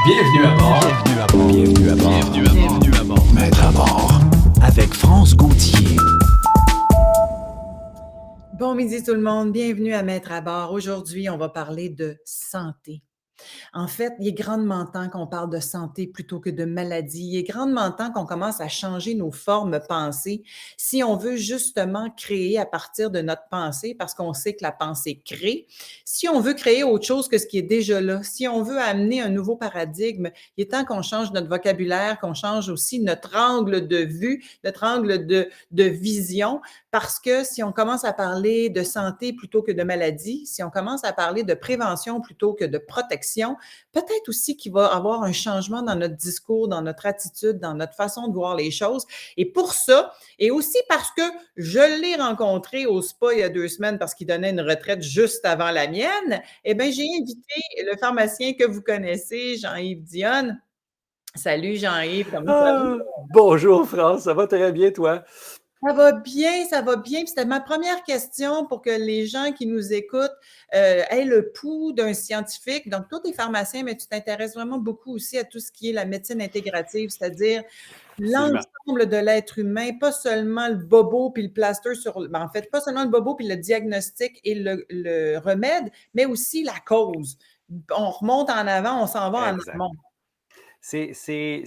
Bienvenue à bord. Bienvenue à bord. Bienvenue à bord. Bienvenue à bord. Bienvenue à bord. Maître à bord. Avec France Gauthier. Bon midi tout le monde, bienvenue à Maître à bord. Aujourd'hui, on va parler de santé. En fait, il est grandement temps qu'on parle de santé plutôt que de maladie. Il est grandement temps qu'on commence à changer nos formes pensées si on veut justement créer à partir de notre pensée, parce qu'on sait que la pensée crée. Si on veut créer autre chose que ce qui est déjà là, si on veut amener un nouveau paradigme, il est temps qu'on change notre vocabulaire, qu'on change aussi notre angle de vue, notre angle de vision, parce que si on commence à parler de santé plutôt que de maladie, si on commence à parler de prévention plutôt que de protection, peut-être aussi qu'il va y avoir un changement dans notre discours, dans notre attitude, dans notre façon de voir les choses. Et pour ça, et aussi parce que je l'ai rencontré au spa il y a 2 semaines parce qu'il donnait une retraite juste avant la mienne, eh bien, j'ai invité le pharmacien que vous connaissez, Jean-Yves Dionne. Salut Jean-Yves, comment ça va? Bonjour France, ça va très bien toi? Ça va bien, ça va bien. Puis c'était ma première question pour que les gens qui nous écoutent aient le pouls d'un scientifique. Donc, toi, tu es pharmacien, mais tu t'intéresses vraiment beaucoup aussi à tout ce qui est la médecine intégrative, c'est-à-dire Absolument. l'ensemble de l'être humain, pas seulement le bobo puis le plaster en fait, pas seulement le bobo puis le diagnostic et le remède, mais aussi la cause. On remonte en avant, on s'en va en Exact. amont. C'est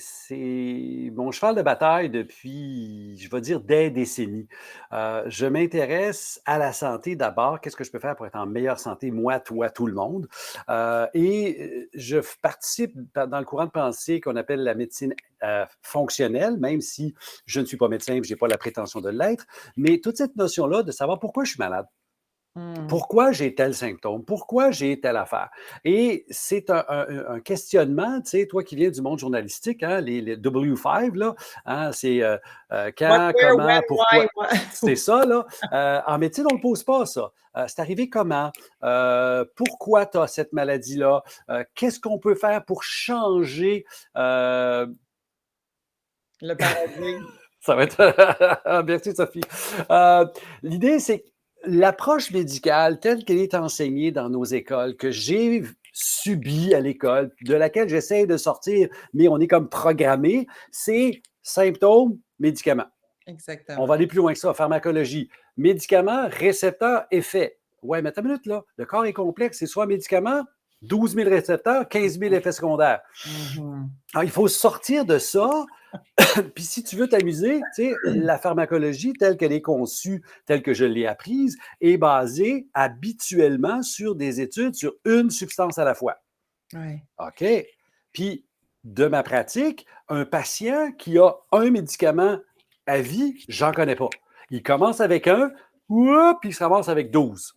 mon cheval de bataille depuis, je vais dire, des décennies. Je m'intéresse à la santé d'abord. Qu'est-ce que je peux faire pour être en meilleure santé, moi, toi, tout le monde? Je participe dans le courant de pensée qu'on appelle la médecine fonctionnelle, même si je ne suis pas médecin et je n'ai pas la prétention de l'être. Mais toute cette notion-là de savoir pourquoi je suis malade. Pourquoi j'ai tel symptôme? Pourquoi j'ai telle affaire? Et c'est un questionnement, tu sais, toi qui viens du monde journalistique, hein, les W5, là, hein, c'est What, quand, where, when, comment, pourquoi. why, what? C'est ça, là. En médecine, on ne le pose pas, ça. C'est arrivé comment? Pourquoi tu as cette maladie-là? Qu'est-ce qu'on peut faire pour changer? Le paradigme. Ça va être. Merci, Sophie. L'idée, c'est que l'approche médicale telle qu'elle est enseignée dans nos écoles, que j'ai subie à l'école, de laquelle j'essaie de sortir, mais on est comme programmé, c'est symptômes, médicaments. On Exactement. va aller plus loin que ça, pharmacologie. Médicaments, récepteurs, effets. Ouais, mais attends une minute, là. Le corps est complexe. C'est soit médicaments, 12 000 récepteurs, 15 000 effets secondaires. Alors, il faut sortir de ça. Puis si tu veux t'amuser, tu sais, la pharmacologie telle qu'elle est conçue, telle que je l'ai apprise, est basée habituellement sur des études sur une substance à la fois. Ouais. OK? Puis, de ma pratique, un patient qui a un médicament à vie, j'en connais pas. Il commence avec un, puis il se ramasse avec 12.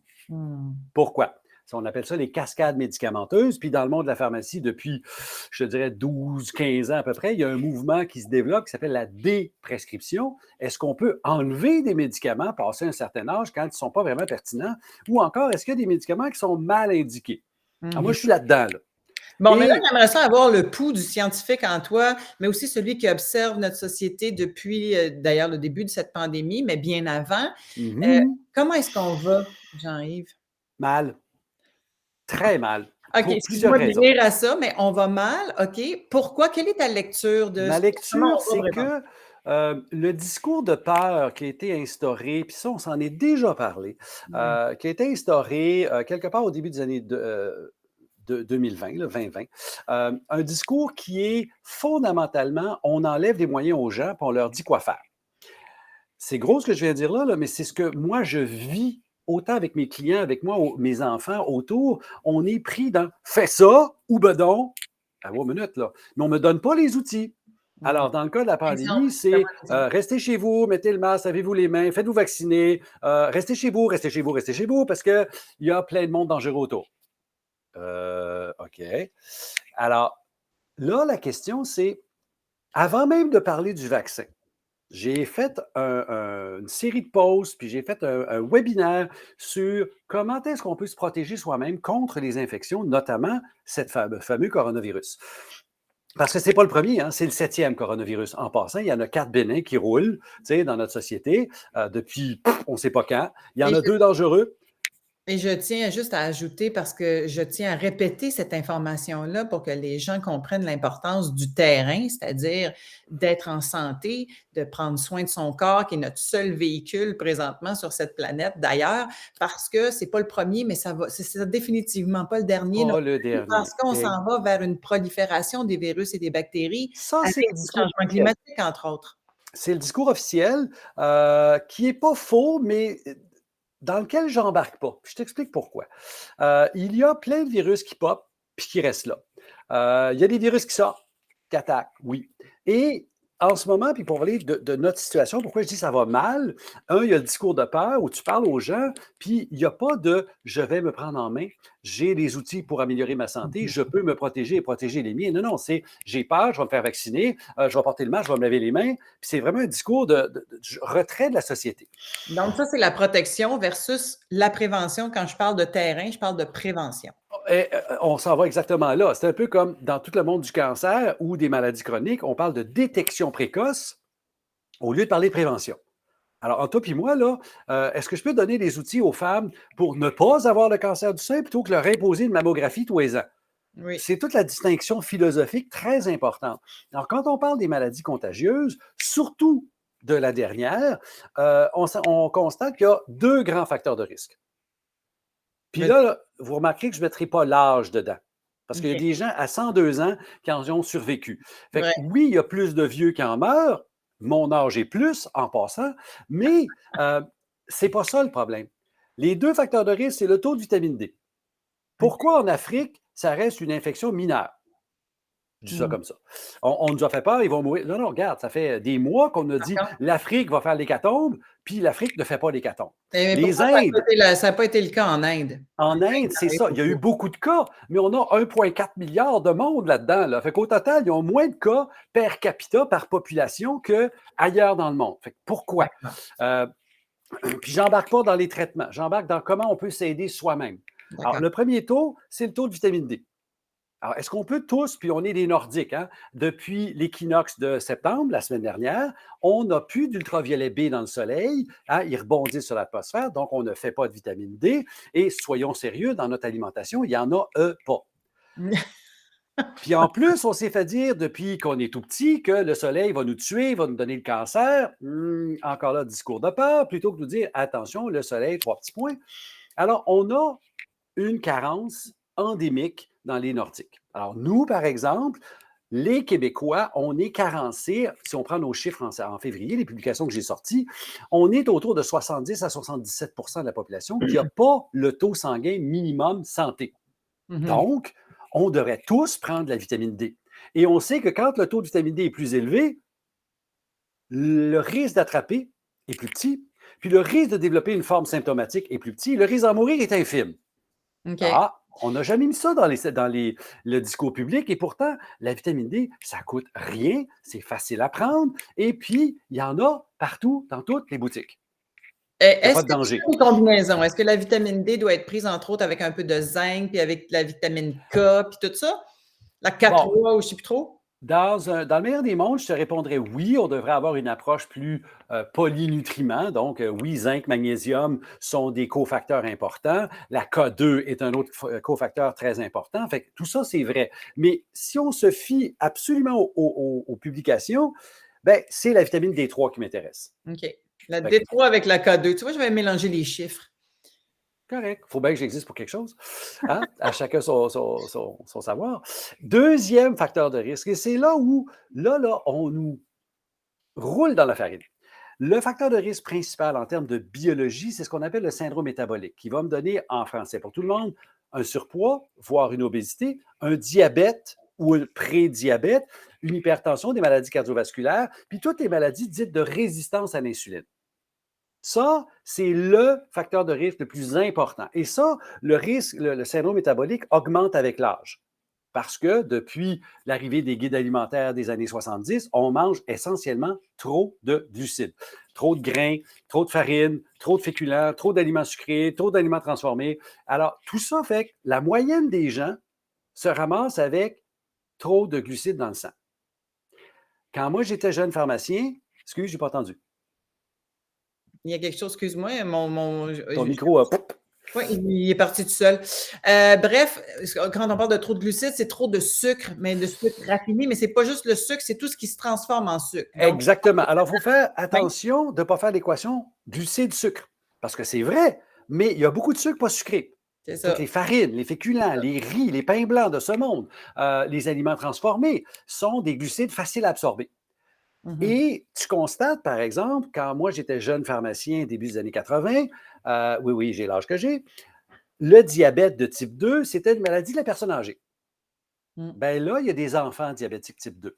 Pourquoi? On appelle ça les cascades médicamenteuses. Puis dans le monde de la pharmacie, depuis, je te dirais, 12-15 ans à peu près, il y a un mouvement qui se développe qui s'appelle la déprescription. Est-ce qu'on peut enlever des médicaments passé un certain âge quand ils ne sont pas vraiment pertinents? Ou encore, est-ce qu'il y a des médicaments qui sont mal indiqués? Alors moi, je suis là-dedans. Là. Bon, mais là, j'aimerais ça avoir le pouls du scientifique en toi, mais aussi celui qui observe notre société depuis, d'ailleurs, le début de cette pandémie, mais bien avant. Comment est-ce qu'on va, Jean-Yves? Mal. Très mal. OK, Pour plusieurs excuse-moi de raisons. venir à ça, mais on va mal, OK. Pourquoi? Quelle est ta lecture de Ma comment lecture, on va c'est vraiment? que le discours de peur qui a été instauré, puis ça, on s'en est déjà parlé, qui a été instauré quelque part au début des années de 2020, là, 2020, un discours qui est fondamentalement, on enlève des moyens aux gens, puis on leur dit quoi faire. C'est gros ce que je viens de dire là, mais c'est ce que moi, je vis autant avec mes clients, avec moi, mes enfants autour. On est pris dans « fais ça » ou « ben donc ». À 1 minute, là. Mais on ne me donne pas les outils. Alors, dans le cas de la pandémie, c'est restez chez vous, mettez le masque, lavez-vous les mains, faites-vous vacciner, restez chez vous, restez chez vous, restez chez vous, parce qu'il y a plein de monde dangereux autour. OK. Alors, là, la question, c'est, avant même de parler du vaccin, j'ai fait une série de posts, puis j'ai fait un webinaire sur comment est-ce qu'on peut se protéger soi-même contre les infections, notamment cette fameux coronavirus. Parce que ce n'est pas le premier, hein, c'est le 7e coronavirus. En passant, il y en a 4 bénins qui roulent dans notre société depuis on ne sait pas quand. Il y en a 2 dangereux. Et je tiens juste à ajouter, parce que je tiens à répéter cette information-là pour que les gens comprennent l'importance du terrain, c'est-à-dire d'être en santé, de prendre soin de son corps, qui est notre seul véhicule présentement sur cette planète d'ailleurs, parce que c'est pas le premier, mais c'est définitivement pas le dernier non Pas le plus, parce dernier. qu'on Et s'en va vers une prolifération des virus et des bactéries ça, avec c'est le le discours changement officiel. climatique, entre autres. C'est le discours officiel qui n'est pas faux, mais dans lequel j'embarque pas. Je t'explique pourquoi. Il y a plein de virus qui pop puis qui restent là. Il y a des virus qui sortent, qui attaquent, oui. Et en ce moment, puis pour parler de notre situation, pourquoi je dis ça va mal, il y a le discours de peur où tu parles aux gens, puis il n'y a pas de je vais me prendre en main, j'ai les outils pour améliorer ma santé, je peux me protéger et protéger les miens. Non, non, c'est j'ai peur, je vais me faire vacciner, je vais porter le masque, je vais me laver les mains. Puis c'est vraiment un discours de retrait de la société. Donc ça, c'est la protection versus la prévention. Quand je parle de terrain, je parle de prévention. Et, on s'en va exactement là. C'est un peu comme dans tout le monde du cancer ou des maladies chroniques, on parle de détection précoce au lieu de parler de prévention. Alors, entre toi et moi, là, est-ce que je peux donner des outils aux femmes pour ne pas avoir le cancer du sein plutôt que leur imposer une mammographie tous les ans? Oui. C'est toute la distinction philosophique très importante. Alors, quand on parle des maladies contagieuses, surtout de la dernière, on constate qu'il y a deux grands facteurs de risque. Puis Vas-y. là, vous remarquerez que je ne mettrai pas l'âge dedans. Parce qu'il y a OK. des gens à 102 ans qui en ont survécu. Fait que Vrai. oui, il y a plus de vieux qui en meurent. Mon âge est plus, en passant. Mais c'est pas ça le problème. Les deux facteurs de risque, c'est le taux de vitamine D. Pourquoi en Afrique, ça reste une infection mineure? Je dis ça Mmh. comme ça. On nous a fait peur, ils vont mourir. Non, non, regarde, ça fait des mois qu'on a dit D'accord. l'Afrique va faire l'hécatombe, puis l'Afrique ne fait pas l'hécatombe. Mais Les pourquoi Indes, ça a pas été le cas en Inde? En en Inde, Inde, il y c'est en a eu ça. Il y a eu beaucoup. beaucoup de cas, mais on a 1,4 milliard de monde là-dedans. Là. Fait qu'au total, ils ont moins de cas per capita, par population, qu'ailleurs dans le monde. Fait que pourquoi? D'accord, Euh, puis j'embarque pas dans les traitements. J'embarque dans comment on peut s'aider soi-même. Alors, d'accord. le premier taux, c'est le taux de vitamine D. Alors, est-ce qu'on peut tous, puis on est des Nordiques, hein, depuis l'équinoxe de septembre, la semaine dernière, on n'a plus d'ultraviolet B dans le soleil, hein, il rebondit sur l'atmosphère, donc on ne fait pas de vitamine D, et soyons sérieux, dans notre alimentation, il n'y en a pas. Puis en plus, on s'est fait dire depuis qu'on est tout petit que le soleil va nous tuer, va nous donner le cancer. Encore là, discours de peur, plutôt que de nous dire attention, le soleil, trois petits points. Alors, on a une carence endémique dans les Nordiques. Alors, nous, par exemple, les Québécois, on est carencés, si on prend nos chiffres en février, les publications que j'ai sorties, on est autour de 70 à 77 de la population qui n'a pas le taux sanguin minimum santé. Mmh. Donc, on devrait tous prendre de la vitamine D. Et on sait que quand le taux de vitamine D est plus élevé, le risque d'attraper est plus petit, puis le risque de développer une forme symptomatique est plus petit, le risque d'en mourir est infime. OK. Ah, on n'a jamais mis ça le discours public et pourtant, la vitamine D, ça coûte rien, c'est facile à prendre et puis, il y en a partout, dans toutes les boutiques. Il n'y a pas Est-ce de que tu danger. fais des combinaisons? Est-ce que la vitamine D doit être prise, entre autres, avec un peu de zinc, puis avec la vitamine K, puis tout ça? La Bon, K3 ou je sais plus trop? dans le meilleur des mondes, je te répondrais oui, on devrait avoir une approche plus polynutriments. Donc, oui, zinc, magnésium sont des cofacteurs importants. La K2 est un autre cofacteur très important. Fait que tout ça, c'est vrai. Mais si on se fie absolument aux publications, ben, c'est la vitamine D3 qui m'intéresse. OK. La Fait que, D3 avec la K2. Tu vois, je vais mélanger les chiffres. correct. Il faut bien que j'existe pour quelque chose. Hein? À chacun son savoir. Deuxième facteur de risque, et c'est là où, là, on nous roule dans la farine. Le facteur de risque principal en termes de biologie, c'est ce qu'on appelle le syndrome métabolique, qui va me donner, en français pour tout le monde, un surpoids, voire une obésité, un diabète ou un prédiabète, une hypertension, des maladies cardiovasculaires, puis toutes les maladies dites de résistance à l'insuline. Ça, c'est le facteur de risque le plus important. Et ça, le risque, le syndrome métabolique augmente avec l'âge. Parce que depuis l'arrivée des guides alimentaires des années 70, on mange essentiellement trop de glucides, trop de grains, trop de farine, trop de féculents, trop d'aliments sucrés, trop d'aliments transformés. Alors, tout ça fait que la moyenne des gens se ramasse avec trop de glucides dans le sang. Quand moi, j'étais jeune pharmacien, je n'ai pas entendu. Il y a quelque chose, excuse-moi, Ton micro a... Oui, il est parti tout seul. Bref, quand on parle de trop de glucides, c'est trop de sucre, mais de sucre raffiné, mais c'est pas juste le sucre, c'est tout ce qui se transforme en sucre. Donc, Exactement. Alors, il faut faire oui, attention de ne pas faire l'équation glucides-sucre. Parce que c'est vrai, mais il y a beaucoup de sucre pas sucré. c'est Toutes les ça. farines, les féculents, les riz, les pains blancs de ce monde, les aliments transformés sont des glucides faciles à absorber. Mhm. Et tu constates, par exemple, quand moi j'étais jeune pharmacien début des années 80, oui, oui, j'ai l'âge que j'ai, le diabète de type 2, c'était une maladie de la personne âgée. Mm. Ben là, il y a des enfants diabétiques type 2.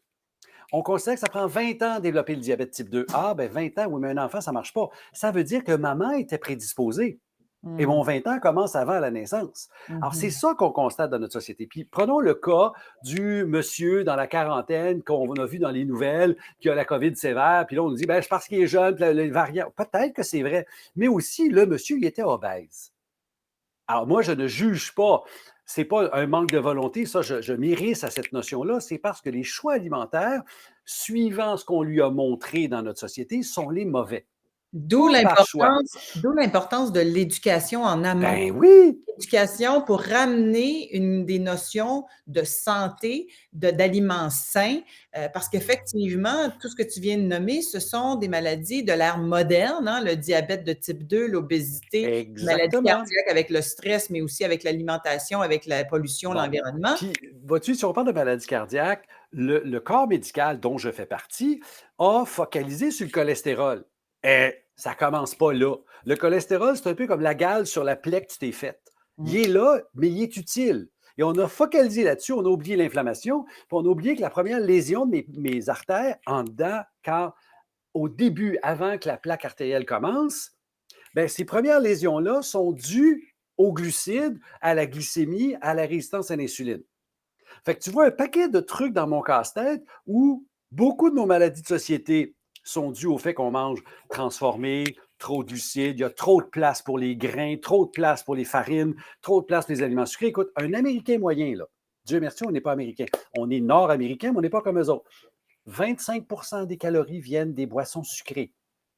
On considère que ça prend 20 ans à développer le diabète type 2. Ah, ben 20 ans, oui, mais un enfant, ça ne marche pas. Ça veut dire que maman était prédisposée. Et Mm. mon 20 ans commence avant la naissance. Alors, c'est Mhm. ça qu'on constate dans notre société. Puis, prenons le cas du monsieur dans la quarantaine qu'on a vu dans les nouvelles, qui a la COVID sévère, puis là, on nous dit, ben, c'est parce qu'il est jeune, puis les variants. Peut-être que c'est vrai, mais aussi, le monsieur, il était obèse. Alors, moi, je ne juge pas. Ce n'est pas un manque de volonté, ça, je m'irrisse à cette notion-là. C'est parce que les choix alimentaires, suivant ce qu'on lui a montré dans notre société, sont les mauvais. D'où Pas par choix. l'importance de l'éducation en amont. Ben oui, L'éducation pour ramener des notions de santé, d'aliments sains, parce qu'effectivement, tout ce que tu viens de nommer, ce sont des maladies de l'ère moderne, hein, le diabète de type 2, l'obésité, les maladies exactement. cardiaques avec le stress, mais aussi avec l'alimentation, avec la pollution, Bon, l'environnement. puis vois-tu, si on parle de maladie cardiaque, le corps médical dont je fais partie a focalisé sur le cholestérol. Et ça commence pas là. Le cholestérol, c'est un peu comme la gale sur la plaie que tu t'es faite. Il Mmh. est là, mais il est utile. Et on a focalisé là-dessus, on a oublié l'inflammation, puis on a oublié que la première lésion de mes artères en dedans, quand au début, avant que la plaque artérielle commence, ben, ces premières lésions-là sont dues aux glucides, à la glycémie, à la résistance à l'insuline. Fait que tu vois un paquet de trucs dans mon casse-tête où beaucoup de nos maladies de société sont dues au fait qu'on mange transformé, trop de glucides, il y a trop de place pour les grains, trop de place pour les farines, trop de place pour les aliments sucrés. Écoute, un Américain moyen, là, Dieu merci, on n'est pas américain. On est nord-américain, mais on n'est pas comme eux autres. 25 des calories viennent des boissons sucrées.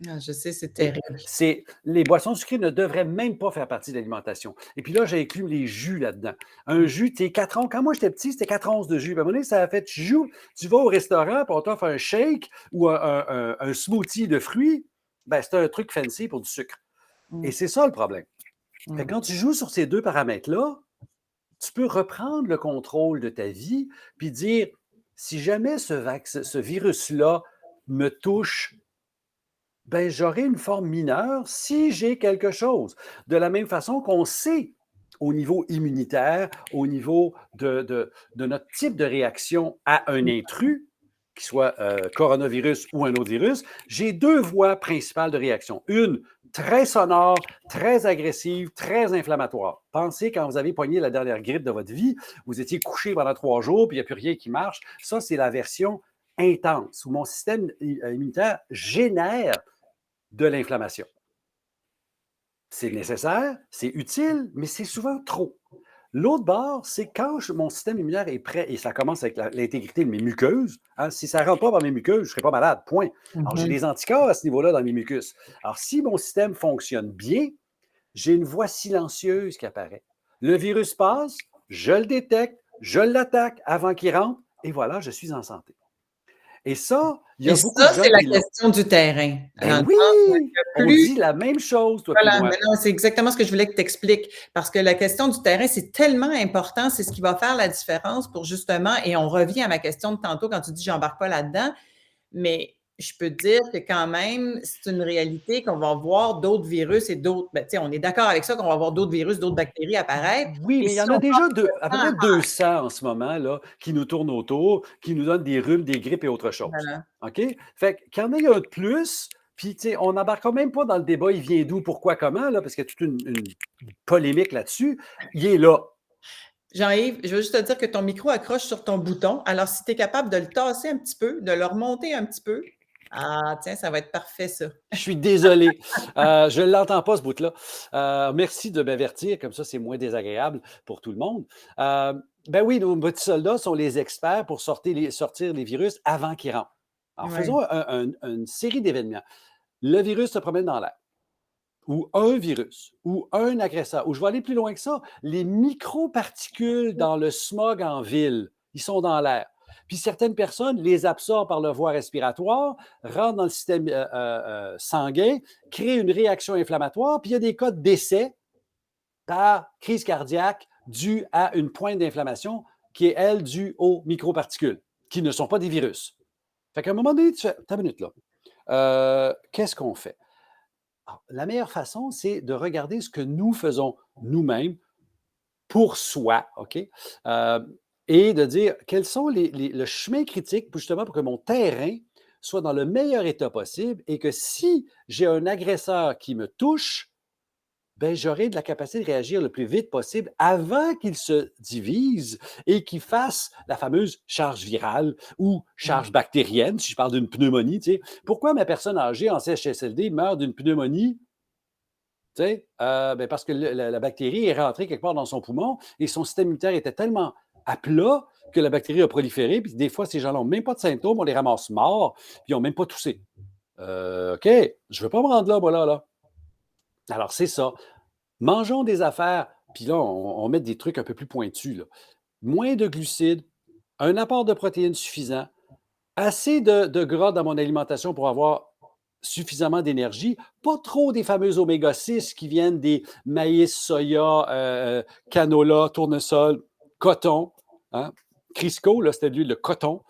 Ah, je sais, c'est Et terrible. les boissons sucrées ne devraient même pas faire partie de l'alimentation. Et puis là, j'ai inclus les jus là-dedans. Un Mmh. jus, tu es 4 onces. Quand moi j'étais petit, c'était 4 onces de jus. Puis à un moment donné, ça a fait, tu vas au restaurant, puis on t'offre un shake ou un smoothie de fruits. Ben, c'est un truc fancy pour du sucre. Et Mmh. c'est ça le problème. Fait que Mmh. quand tu joues sur ces deux paramètres-là, tu peux reprendre le contrôle de ta vie, puis dire, si jamais ce virus-là me touche, ben, j'aurai une forme mineure si j'ai quelque chose. De la même façon qu'on sait au niveau immunitaire, au niveau de notre type de réaction à un intrus, qu'il soit coronavirus ou un autre virus, j'ai deux voies principales de réaction. Une très sonore, très agressive, très inflammatoire. Pensez quand vous avez pogné la dernière grippe de votre vie, vous étiez couché pendant 3 jours, puis il n'y a plus rien qui marche. Ça, c'est la version intense, où mon système immunitaire génère de l'inflammation. C'est nécessaire, c'est utile, mais c'est souvent trop. L'autre bord, c'est quand mon système immunitaire est prêt, et ça commence avec l'intégrité de mes muqueuses. Hein, si ça ne rentre pas par mes muqueuses, je ne serai pas malade, point. Alors, j'ai Mmh. des anticorps à ce niveau-là dans mes mucus. Alors, si mon système fonctionne bien, j'ai une voix silencieuse qui apparaît. Le virus passe, je le détecte, je l'attaque avant qu'il rentre, et voilà, je suis en santé. Et ça, il y Et a beaucoup de ça, c'est gens la qui l'ont. question du terrain, Ben dans le sens où oui, que on plus dit la même chose, toi puis voilà, moi. mais non, c'est exactement ce que je voulais que tu expliques parce que la question du terrain, c'est tellement important, c'est ce qui va faire la différence pour justement et on revient à ma question de tantôt quand tu dis: «J'embarque pas là-dedans», mais je peux te dire que quand même, c'est une réalité qu'on va voir d'autres virus et d'autres ben, tu sais, on est d'accord avec ça qu'on va voir d'autres virus, d'autres bactéries apparaître Oui, et mais il y si en on a passe déjà le à peu temps près 200 en ce moment là, qui nous tournent autour, qui nous donnent des rhumes, des grippes et autre chose. voilà. OK? Fait qu'il y en ait un de plus, puis tu sais, on n'embarque même pas dans le débat, il vient d'où, pourquoi, comment, là, parce qu'il y a toute une polémique là-dessus. Il est là. Jean-Yves, je veux juste te dire que ton micro accroche sur ton bouton. Alors, si tu es capable de le tasser un petit peu, de le remonter un petit peu, ah tiens, ça va être parfait ça. Je suis désolé. Je ne l'entends pas, ce bout-là. Merci de m'avertir, comme ça, c'est moins désagréable pour tout le monde. Ben oui, nos petits soldats sont les experts pour sortir les virus avant qu'ils rentrent. Alors, Ouais. faisons une série d'événements. Le virus se promène dans l'air. ou un virus, ou un agresseur, ou je vais aller plus loin que ça, les microparticules dans le smog en ville, ils sont dans l'air. Puis certaines personnes les absorbent par leur voie respiratoire, rentrent dans le système sanguin, créent une réaction inflammatoire, puis il y a des cas de décès par crise cardiaque due à une pointe d'inflammation qui est, elle, due aux microparticules, qui ne sont pas des virus. Fait qu'à un moment donné, tu fais, t'as une minute là. Qu'est-ce qu'on fait? Alors, la meilleure façon, c'est de regarder ce que nous faisons nous-mêmes pour soi, OK? Et de dire quels sont le chemin critique justement pour que mon terrain soit dans le meilleur état possible et que si j'ai un agresseur qui me touche, ben, j'aurai de la capacité de réagir le plus vite possible avant qu'il se divise et qu'il fasse la fameuse charge virale ou Mmh. charge bactérienne, si je parle d'une pneumonie. Tu sais. Pourquoi ma personne âgée en CHSLD meurt d'une pneumonie? Tu sais, ben parce que la bactérie est rentrée quelque part dans son poumon et son système immunitaire était tellement à plat que la bactérie a proliféré. Puis des fois, ces gens-là n'ont même pas de symptômes, on les ramasse morts, puis ils n'ont même pas toussé. OK, je ne veux pas me rendre là, voilà, là. Alors, c'est ça. Mangeons des affaires, puis là, on met des trucs un peu plus pointus, là. Moins de glucides, un apport de protéines suffisant, assez de gras dans mon alimentation pour avoir suffisamment d'énergie, pas trop des fameux oméga 6 qui viennent des maïs, soya, canola, tournesol, coton, hein. Crisco, là, c'était de l'huile de coton.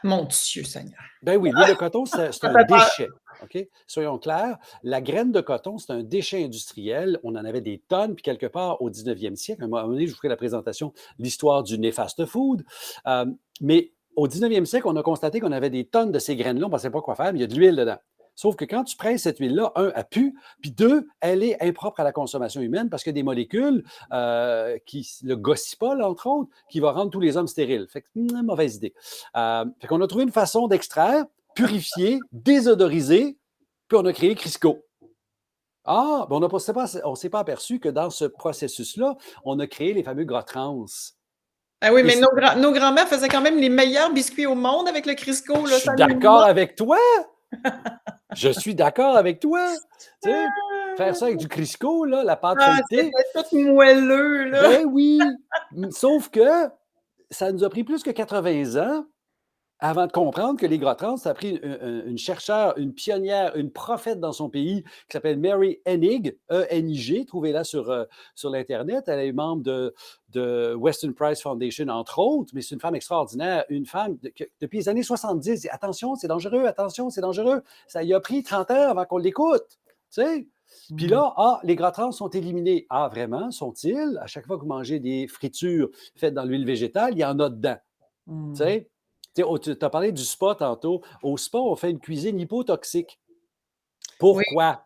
Mon Dieu Seigneur! Ben oui, l'huile de coton, c'est Ça un fait peur. déchet. OK? Soyons clairs, la graine de coton, c'est un déchet industriel. On en avait des tonnes, puis quelque part au 19e siècle, à un moment donné, je vous ferai la présentation, l'histoire du néfaste food. Euh, mais au 19e siècle, on a constaté qu'on avait des tonnes de ces graines-là, on ne pensait pas quoi faire, mais il y a de l'huile dedans. Sauf que quand tu presses cette huile-là, un, elle pue, puis deux, elle est impropre à la consommation humaine parce qu'il y a des molécules le gossipol, entre autres, qui va rendre tous les hommes stériles. Fait que, mauvaise idée. Fait qu'on a trouvé une façon d'extraire, purifier, désodoriser, puis on a créé Crisco. Ah, ben on ne s'est pas aperçu que dans ce processus-là, on a créé les fameux gras trans. Ah oui, Et mais nos grands-mères faisaient quand même les meilleurs biscuits au monde avec le Crisco, je là, suis ça nous d'accord manque. avec toi. Je suis d'accord avec toi. Tu sais, faire ça avec du Crisco, là, la pâte Ah, feuilletée, c'était tout moelleux, là. ben oui. Sauf que ça nous a pris plus que 80 ans avant de comprendre que les gras trans, ça a pris une chercheure, une pionnière, une prophète dans son pays qui s'appelle Mary Enig, E-N-I-G, trouvez-la sur l'Internet. Elle est membre de Weston Price Foundation, entre autres, mais c'est une femme extraordinaire, une femme depuis les années 70, dit attention, c'est dangereux, attention, c'est dangereux. Ça y a pris 30 ans avant qu'on l'écoute. Tu sais? Puis là, les gras trans sont éliminés. Ah, vraiment, sont-ils? À chaque fois que vous mangez des fritures faites dans l'huile végétale, il y en a dedans. Tu Mmh. sais? Tu as parlé du spa tantôt. Au spa, on fait une cuisine hypotoxique. Oui. Pourquoi?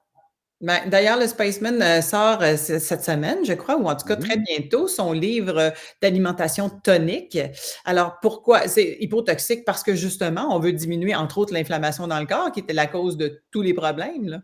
Ben, d'ailleurs, le Spaceman, sort, cette semaine, je crois, ou en tout cas très Mhm. bientôt, son livre, d'alimentation tonique. Alors pourquoi? C'est hypotoxique parce que justement, on veut diminuer, entre autres, l'inflammation dans le corps qui était la cause de tous les problèmes, là.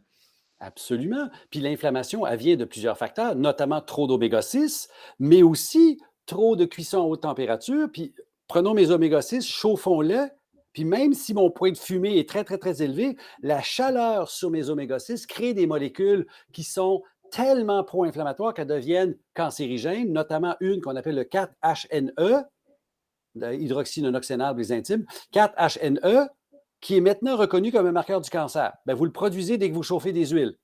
Absolument. Puis l'inflammation, elle vient de plusieurs facteurs, notamment trop d'oméga 6, mais aussi trop de cuisson à haute température. Puis prenons mes oméga 6, chauffons-les. Puis même si mon point de fumée est très, très, très élevé, la chaleur sur mes oméga 6 crée des molécules qui sont tellement pro-inflammatoires qu'elles deviennent cancérigènes, notamment une qu'on appelle le 4-HNE, hydroxynonoxénable des intimes, 4-HNE, qui est maintenant reconnu comme un marqueur du cancer. Bien, vous le produisez dès que vous chauffez des huiles.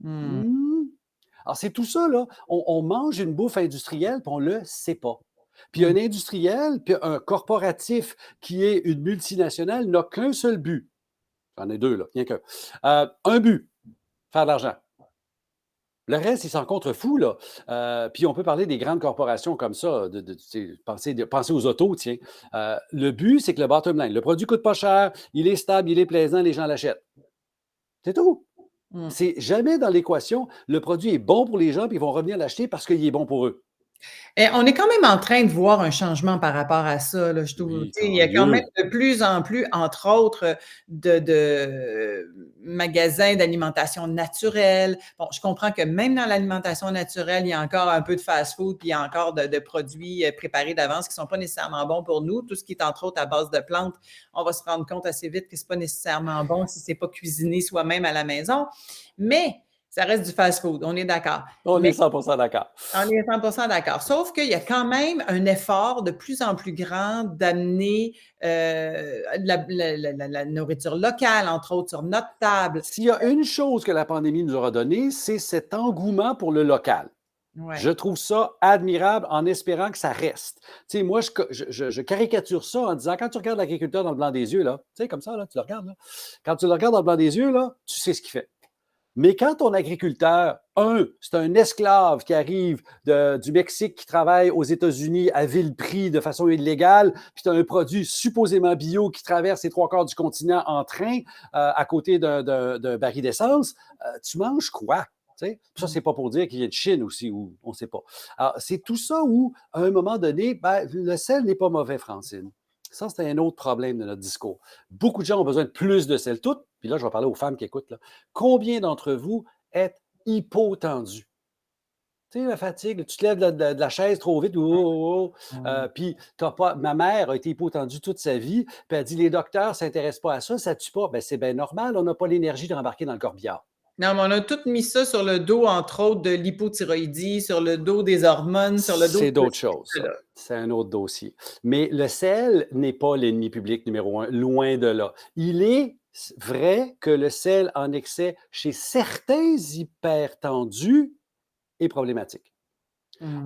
Mmh. Mmh. Alors, c'est tout ça, là. On mange une bouffe industrielle, puis on ne le sait pas. Puis Mmh. un industriel, puis un corporatif qui est une multinationale n'a qu'un seul but. J'en ai deux, là, rien qu'un. Un but, faire de l'argent. Le reste, ils s'en contrefoutent, là. Puis on peut parler des grandes corporations comme ça, pensez aux autos, tiens. Le but, c'est que le bottom line, le produit coûte pas cher, il est stable, il est plaisant, les gens l'achètent. C'est tout. Mmh. C'est jamais dans l'équation, le produit est bon pour les gens, puis ils vont revenir l'acheter parce qu'il est bon pour eux. Et on est quand même en train de voir un changement par rapport à ça, là, je trouve. Oui, Tu sais, il y tant a quand même mieux. de plus en plus, entre autres, de magasins d'alimentation naturelle. Bon, je comprends que même dans l'alimentation naturelle, il y a encore un peu de fast-food, puis il y a encore de produits préparés d'avance qui ne sont pas nécessairement bons pour nous. Tout ce qui est, entre autres, à base de plantes, on va se rendre compte assez vite que ce n'est pas nécessairement bon si ce n'est pas cuisiné soi-même à la maison. Mais Ça reste du fast-food, on est d'accord. On Mais est 100% d'accord. on est 100% d'accord. Sauf qu'il y a quand même un effort de plus en plus grand d'amener la nourriture locale, entre autres, sur notre table. S'il y a une chose que la pandémie nous aura donnée, c'est cet engouement pour le local. Je Ouais. trouve ça admirable en espérant que ça reste. Tu sais, moi, je caricature ça en disant, quand tu regardes l'agriculteur dans le blanc des yeux, là, tu sais, comme ça, là, tu le regardes, là. Quand tu le regardes dans le blanc des yeux, là, tu sais ce qu'il fait. Mais quand ton agriculteur, c'est un esclave qui arrive du Mexique, qui travaille aux États-Unis à vil prix de façon illégale, puis tu as un produit supposément bio qui traverse les trois quarts du continent en train à côté d'un baril d'essence, tu manges quoi? T'sais? Ça, c'est pas pour dire qu'il y a de Chine aussi, ou on ne sait pas. Alors, c'est tout ça où, à un moment donné, ben, le sel n'est pas mauvais, Francine. Ça, c'est un autre problème de notre discours. Beaucoup de gens ont besoin de plus de sel. Toutes, puis là, je vais parler aux femmes qui écoutent, là. Combien d'entre vous êtes hypotendu? Tu sais, la fatigue, tu te lèves de la chaise trop vite, puis ma mère a été hypotendue toute sa vie, puis elle dit, les docteurs ne s'intéressent pas à ça, ça ne tue pas. Ben, c'est bien normal, on n'a pas l'énergie de rembarquer dans le corbillard. Non, mais on a tout mis ça sur le dos, entre autres, de l'hypothyroïdie, sur le dos des hormones, sur le dos C'est de d'autres ceci, choses, ça. cela. C'est un autre dossier. Mais le sel n'est pas l'ennemi public numéro un, loin de là. Il est vrai que le sel en excès chez certains hypertendus est problématique.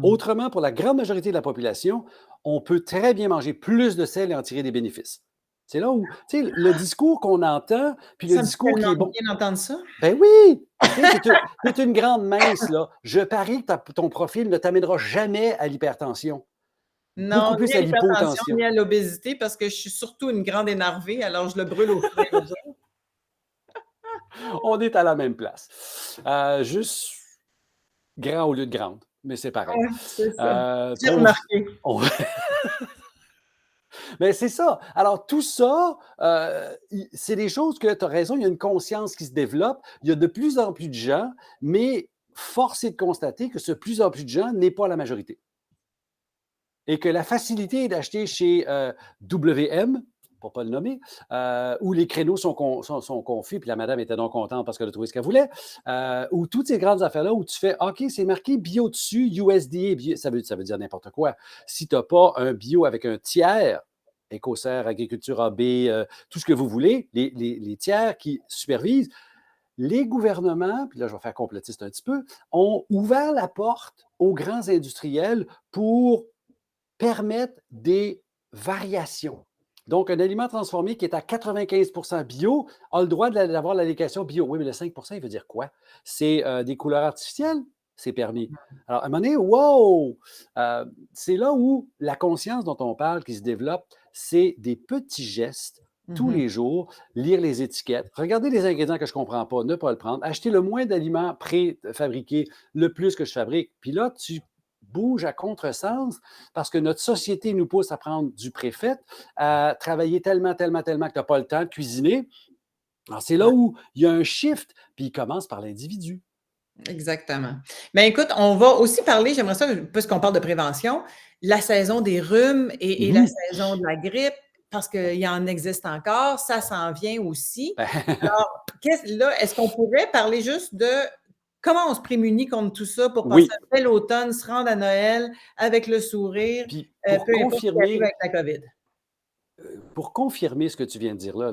Autrement, pour la grande majorité de la population, on peut très bien manger plus de sel et en tirer des bénéfices. C'est là où, tu sais, le discours qu'on entend, puis le Ça me fait discours qui est tellement bon. bien d'entendre ça. Ben oui! Tu sais, t'es une grande mince, là. Je parie que ton profil ne t'amènera jamais à l'hypertension. Non, Beaucoup ni plus à à l'hypertension, l'hypotension. ni à l'obésité, parce que je suis surtout une grande énervée, alors je le brûle au fur et à mesure. On est à la même place. Juste grand au lieu de grande, mais c'est pareil. Ouais, c'est ça. J'ai Pauvre. remarqué. Mais c'est ça. Alors, tout ça, c'est des choses que tu as raison, il y a une conscience qui se développe. Il y a de plus en plus de gens, mais force est de constater que ce plus en plus de gens n'est pas la majorité. Et que la facilité d'acheter chez WM, pour ne pas le nommer, où les créneaux sont confus, puis la madame était donc contente parce qu'elle a trouvé ce qu'elle voulait, ou toutes ces grandes affaires-là où tu fais OK, c'est marqué bio dessus, USDA, bio, ça veut dire n'importe quoi. Si tu n'as pas un bio avec un tiers, Écossaire, Agriculture AB, tout ce que vous voulez, les tiers qui supervisent, les gouvernements, puis là je vais faire complotiste un petit peu, ont ouvert la porte aux grands industriels pour permettre des variations. Donc, un aliment transformé qui est à 95 bio a le droit d'avoir l'allocation bio. Oui, mais le 5 il veut dire quoi? C'est des couleurs artificielles? C'est permis. Alors, à un moment donné, wow! C'est là où la conscience dont on parle qui se développe, c'est des petits gestes tous les jours, lire les étiquettes, regarder les ingrédients que je ne comprends pas, ne pas le prendre, acheter le moins d'aliments préfabriqués, le plus que je fabrique. Puis là, tu bouges à contresens parce que notre société nous pousse à prendre du préfet, à travailler tellement que tu n'as pas le temps de cuisiner. Alors, c'est là où il y a un shift, puis il commence par l'individu. Exactement. Mais écoute, on va aussi parler, j'aimerais ça, puisqu'on parle de prévention, la saison des rhumes et la saison de la grippe, parce qu'il y en existe encore, ça s'en vient aussi. Alors, là, est-ce qu'on pourrait parler juste de comment on se prémunit contre tout ça pour passer Oui. un bel automne, se rendre à Noël avec le sourire, Puis peu importe ce qui arrive avec la COVID? Pour confirmer ce que tu viens de dire là,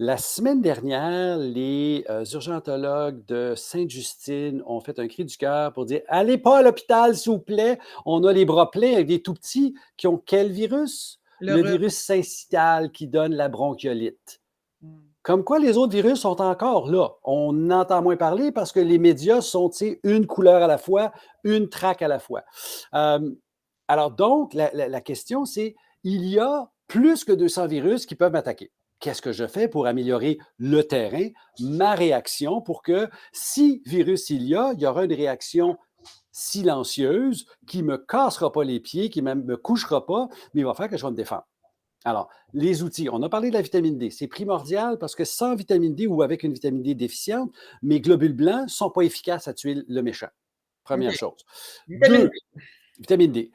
la semaine dernière, les urgentologues de Sainte-Justine ont fait un cri du cœur pour dire: allez pas à l'hôpital, s'il vous plaît. On a les bras pleins avec des tout petits qui ont quel virus? Le Le rhume. virus syncytial qui donne la bronchiolite. Comme quoi, les autres virus sont encore là. On entend moins parler parce que les médias sont, tu sais, une couleur à la fois, une traque à la fois. Alors donc, la question, c'est, il y a plus que 200 virus qui peuvent m'attaquer. Qu'est-ce que je fais pour améliorer le terrain, ma réaction, pour que si virus il y aura une réaction silencieuse qui ne me cassera pas les pieds, qui ne me couchera pas, mais il va faire que je vais me défendre. Alors, les outils, on a parlé de la vitamine D. C'est primordial parce que sans vitamine D ou avec une vitamine D déficiente, mes globules blancs ne sont pas efficaces à tuer le méchant. Première OK. chose. Vitamine Deux, vitamine D.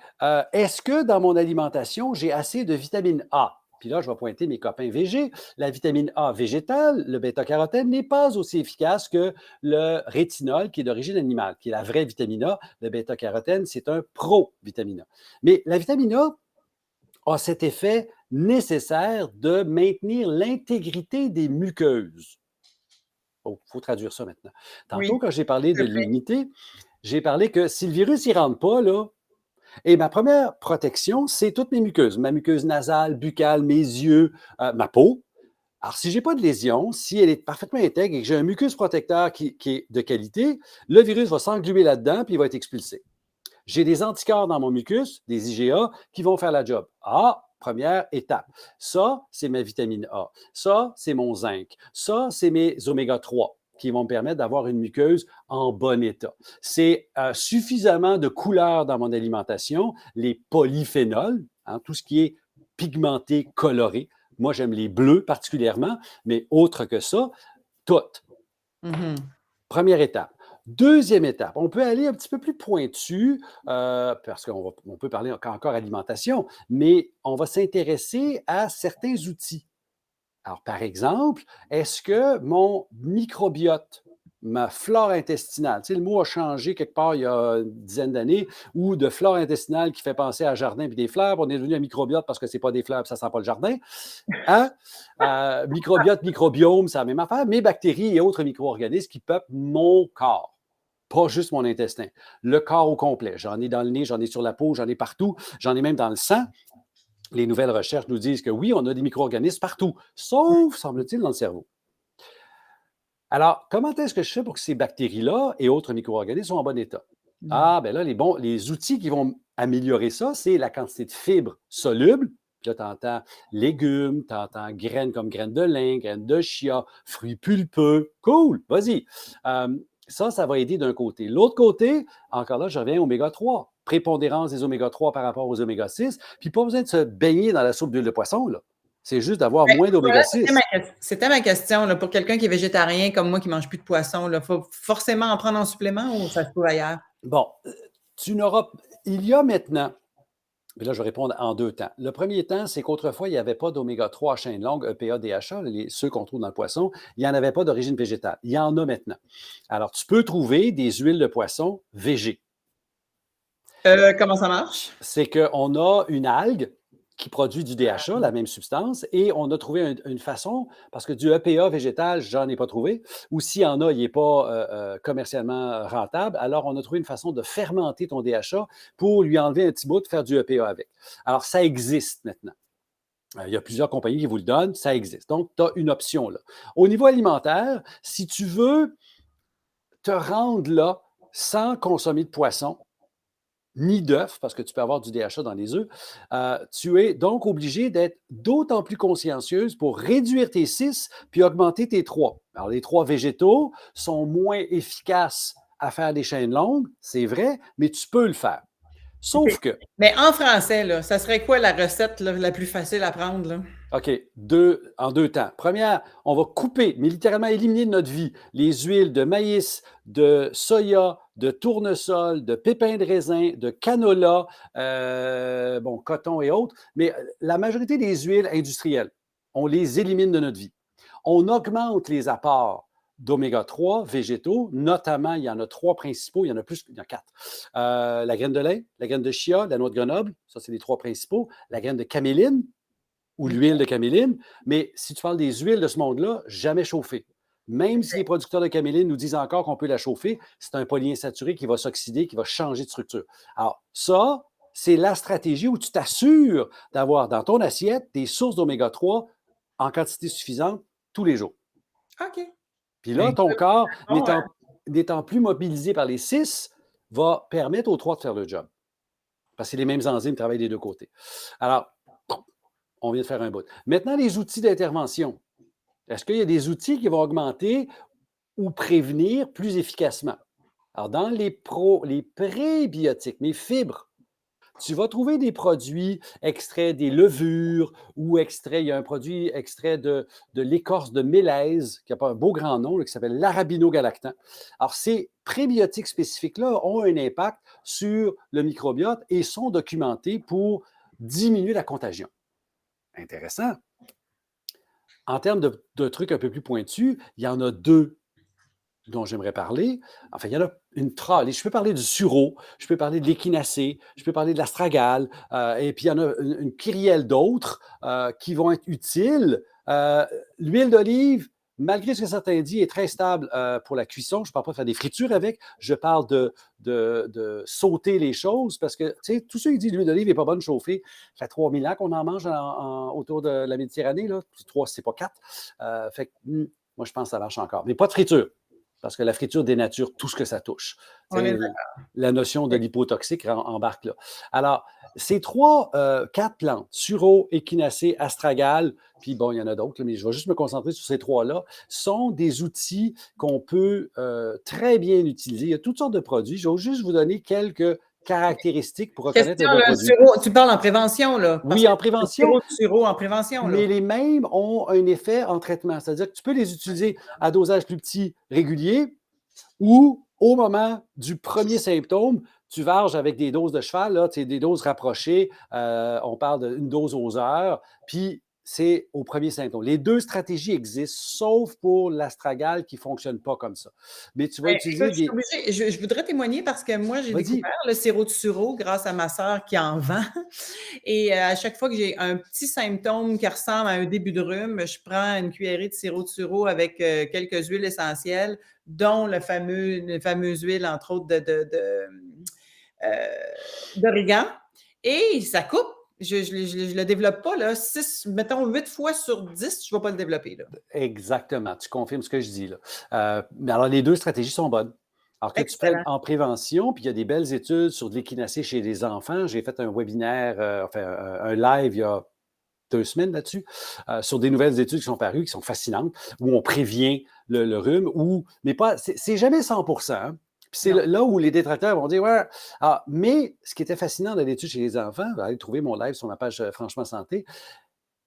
Est-ce que dans mon alimentation, j'ai assez de vitamine A? Puis là, je vais pointer mes copains VG. La vitamine A végétale, le bêta-carotène, n'est pas aussi efficace que le rétinol, qui est d'origine animale, qui est la vraie vitamine A. Le bêta-carotène, c'est un pro-vitamine A. Mais la vitamine A cet effet nécessaire de maintenir l'intégrité des muqueuses. Il faut traduire ça maintenant. Tantôt, Oui, quand j'ai parlé tout de à fait. l'immunité, j'ai parlé que si le virus n'y rentre pas, là, et ma première protection, c'est toutes mes muqueuses. Ma muqueuse nasale, buccale, mes yeux, ma peau. Alors, si je n'ai pas de lésion, si elle est parfaitement intègre et que j'ai un muqueuse protecteur qui est de qualité, le virus va s'engluer là-dedans puis il va être expulsé. J'ai des anticorps dans mon mucus, des IgA, qui vont faire la job. Ah, première étape. Ça, c'est ma vitamine A. Ça, c'est mon zinc. Ça, c'est mes oméga 3 qui vont me permettre d'avoir une muqueuse en bon état. C'est suffisamment de couleurs dans mon alimentation, les polyphénols, hein, tout ce qui est pigmenté, coloré. Moi, j'aime les bleus particulièrement, mais autre que ça, toutes. Mhm. Première étape. Deuxième étape, on peut aller un petit peu plus pointu, parce qu'on peut parler encore alimentation, mais on va s'intéresser à certains outils. Alors, par exemple, est-ce que mon microbiote, ma flore intestinale, tu sais, le mot a changé quelque part il y a une dizaine d'années, ou de flore intestinale qui fait penser à jardin puis des fleurs, puis on est devenu un microbiote parce que c'est pas des fleurs puis ça sent pas le jardin. Hein? Microbiote, microbiome, c'est la même affaire. Mes bactéries et autres micro-organismes qui peuplent mon corps, pas juste mon intestin. Le corps au complet. J'en ai dans le nez, j'en ai sur la peau, j'en ai partout, j'en ai même dans le sang. Les nouvelles recherches nous disent que oui, on a des micro-organismes partout, sauf, semble-t-il, dans le cerveau. Alors, comment est-ce que je fais pour que ces bactéries-là et autres micro-organismes soient en bon état? Mhm. Ah, ben là, les outils qui vont améliorer ça, c'est la quantité de fibres solubles. Puis là, tu entends légumes, tu entends graines comme graines de lin, graines de chia, fruits pulpeux. Cool, vas-y. Ça va aider d'un côté. L'autre côté, encore là, je reviens oméga 3. Prépondérance des oméga 3 par rapport aux oméga 6. Puis pas besoin de se baigner dans la soupe d'huile de poisson, là. C'est juste d'avoir Ben, moins voilà, d'oméga c'était 6. c'était ma question là, pour quelqu'un qui est végétarien comme moi qui ne mange plus de poisson. Il faut forcément en prendre en supplément ou ça se trouve ailleurs? Bon, tu n'auras. Il y a maintenant. Puis là, je vais répondre en deux temps. Le premier temps, c'est qu'autrefois, il n'y avait pas d'oméga 3 à chaîne longue, EPA, DHA, ceux qu'on trouve dans le poisson. Il n'y en avait pas d'origine végétale. Il y en a maintenant. Alors, tu peux trouver des huiles de poisson végé. Comment ça marche? C'est qu'on a une algue qui produit du DHA, la même substance, et on a trouvé une façon, parce que du EPA végétal, j'en ai pas trouvé, ou s'il y en a, il n'est pas commercialement rentable, alors on a trouvé une façon de fermenter ton DHA pour lui enlever un petit bout, de faire du EPA avec. Alors, ça existe maintenant. Il y a plusieurs compagnies qui vous le donnent, ça existe. Donc, tu as une option là. Au niveau alimentaire, si tu veux te rendre là sans consommer de poisson, ni d'œufs, parce que tu peux avoir du DHA dans les œufs, tu es donc obligé d'être d'autant plus consciencieuse pour réduire tes 6 puis augmenter tes 3. Alors, les 3 végétaux sont moins efficaces à faire des chaînes longues, c'est vrai, mais tu peux le faire. OK. Sauf que, Mais en français, là, ça serait quoi la recette là, la plus facile à prendre? Là? OK, en deux temps. Première, on va couper, mais littéralement éliminer de notre vie les huiles de maïs, de soya, de tournesol, de pépins de raisin, de canola, bon, coton et autres, mais la majorité des huiles industrielles, on les élimine de notre vie. On augmente les apports d'oméga 3 végétaux, notamment, il y en a 3 principaux, il y en a plus, il y en a 4. La graine de lin, la graine de chia, la noix de Grenoble, ça c'est les 3 principaux, la graine de caméline, ou OK. l'huile de caméline, mais si tu parles des huiles de ce monde-là, jamais chauffées. Même si les producteurs de caméline nous disent encore qu'on peut la chauffer, c'est un polyinsaturé qui va s'oxyder, qui va changer de structure. Alors, ça, c'est la stratégie où tu t'assures d'avoir dans ton assiette des sources d'oméga 3 en quantité suffisante tous les jours. OK. Puis Ben, là, ton écoute, corps, bon, n'étant plus mobilisé par les 6, va permettre aux 3 de faire le job. Parce que les mêmes enzymes travaillent des deux côtés. Alors, on vient de faire un bout. Maintenant, les outils d'intervention. Est-ce qu'il y a des outils qui vont augmenter ou prévenir plus efficacement? Alors, dans les prébiotiques, mes fibres, tu vas trouver des produits extraits des levures ou extraits, il y a un produit extrait de l'écorce de mélèze, qui n'a pas un beau grand nom, là, qui s'appelle l'arabinogalactan. Alors, ces prébiotiques spécifiques-là ont un impact sur le microbiote et sont documentés pour diminuer la contagion. Intéressant. En termes de trucs un peu plus pointus, il y en a 2 dont j'aimerais parler. Enfin, il y en a une trolley. Je peux parler du sureau, je peux parler de l'échinacée, je peux parler de l'astragale, et puis il y en a une kyrielle d'autres qui vont être utiles. L'huile d'olive, malgré ce que certains disent, est très stable pour la cuisson. Je ne parle pas de faire des fritures avec, je parle de sauter les choses parce que, tu sais, tous ceux qui disent que l'huile d'olive n'est pas bonne chauffée, ça fait 3000 ans qu'on en mange autour de la Méditerranée, là. 3, c'est pas 4. Fait que, moi, je pense que ça marche encore. Mais pas de friture. Parce que la friture dénature tout ce que ça touche. On est La notion de l'hypotoxique embarque là. Alors, ces 3, 4 plantes, sureau, échinacée, astragale, puis bon, il y en a d'autres, mais je vais juste me concentrer sur ces 3-là, sont des outils qu'on peut très bien utiliser. Il y a toutes sortes de produits. Je vais juste vous donner quelques caractéristiques pour reconnaître Question, un bon le produit. sirop, tu parles en prévention, là? Parce Oui, que en le prévention, sirop de sureau en prévention, là. mais les mêmes ont un effet en traitement. C'est-à-dire que tu peux les utiliser à dosage plus petit régulier ou au moment du premier symptôme, tu varges avec des doses de cheval, là, des doses rapprochées. On parle d'une dose aux heures, puis c'est au premier symptôme. Les 2 stratégies existent, sauf pour l'astragale qui ne fonctionne pas comme ça. Mais tu vas Ben, utiliser écoute, je suis des. obligée, je voudrais témoigner parce que moi, j'ai Vas-y. découvert le sirop de sureau grâce à ma sœur qui en vend. Et à chaque fois que j'ai un petit symptôme qui ressemble à un début de rhume, je prends une cuillerée de sirop de sureau avec quelques huiles essentielles, dont la fameuse huile, entre autres, euh, d'origan. Et ça coupe. Je le développe pas, là. 6, mettons 8 fois sur 10, je ne vais pas le développer, là. Exactement, tu confirmes ce que je dis là. Mais alors, les 2 stratégies sont bonnes. Alors que tu prennes Excellent. en prévention, puis il y a des belles études sur de l'échinacée chez les enfants. J'ai fait un webinaire, enfin un live il y a 2 semaines là-dessus, sur des nouvelles études qui sont parues, qui sont fascinantes, où on prévient le rhume, mais pas, c'est jamais 100%. Hein. Puis c'est Non. là où les détracteurs vont dire, ouais, mais ce qui était fascinant dans l'étude chez les enfants, vous allez trouver mon live sur ma page Franchement Santé,